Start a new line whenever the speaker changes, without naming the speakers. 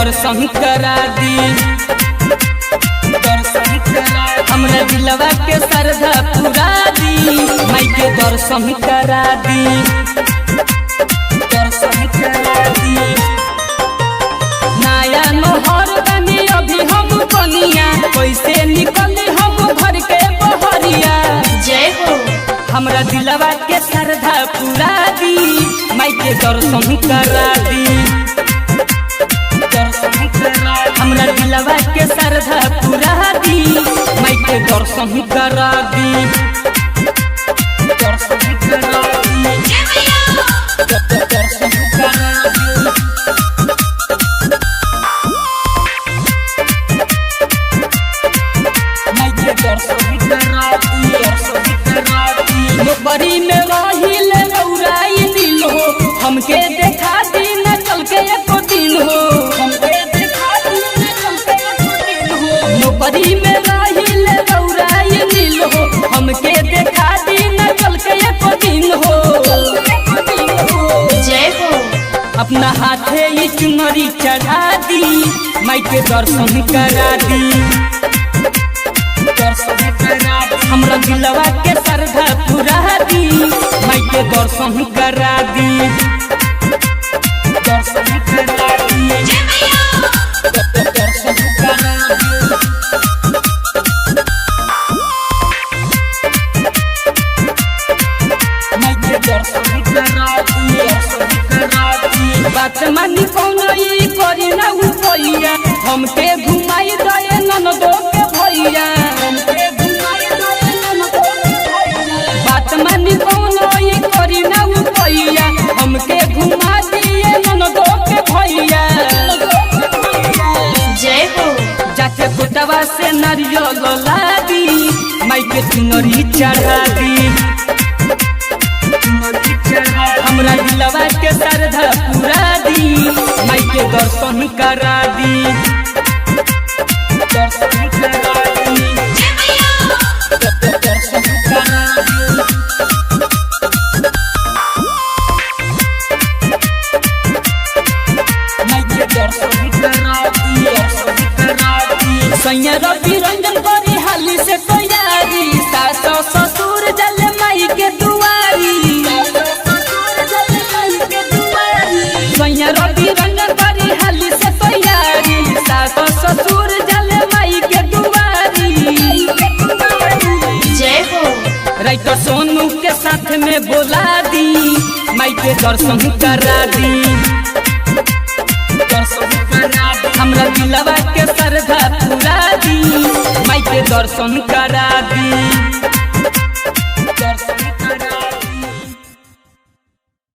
दर्शन करा दी, दर्शन करा हमरा दिलवा के श्रद्धा पूरा दी, माई के दर्शन करा दी, दर्शन करा दी। नया नहर बनी अभी हम बनिया, कैसे निकली हम घर के बहरिया।
जय हो
हमरा दिलवा के श्रद्धा पूरा दी, माई के दर्शन करा दी, दर्शन करा हमरा दिलवा के श्रद्धा पूरा दी, माई के दर्शन करा दी, दर्शन करा दी, दर्शन करा दी। माई के दर्शन करा दी, दर्शन करा दी। नौकरी में रहिल रौराई दिल हो, हमके देखा दी न चल के एको दिन हो, हमके देखा दी न चल के एको दिन हो। नौकरी में रहिल रौराई दिल हो, हमके देखा दी न चल के एको दिन हो।
जय हो
अपना हाथे ई चुनरी चढ़ा दी, माई के दर्शन करा दी, दर्शन करा दी। हमरा दिलवा के श्रद्धा पूरा दी, माई के दर्शन करा दी, दर्शन करा दी, दर्शन करा दी। माई के दर्शन करा दी, दर्शन करा दी। बात मानी कौनो ई करी ना उपैया, हमके घुमाई दे ननदो के भैया, हमके घुमाई दे ननदो के भैया। बात मानी कौनो ई करी ना उपैया, हमके घुमा दिए ननदो के भैया।
जय हो
जाके कोटवा से नारियल ला दी, माई के चुनरी चढ़ा दी, हमरा दिलवा के श्रद्धा पूरा दी, माई के दर्शन करा दी, दर्शन करा दी, दर्शन करा दी। माई के दर्शन करा दी, दर्शन करा दी। सैया रवि रंजन करी हाली से तैयारी, सास ससुर जल माई के दुआरी, सैया रवि रंजन करी हाली से तैयारी, सास ससुर जल माई के दुआरी।
जय हो
राइटर सोनू के साथ में बोला दी, माई के दर्शन करा दी, दर्शन करा दी। हमरा दिलवा के श्रद्धा पूरा दी, माई के दर्शन करा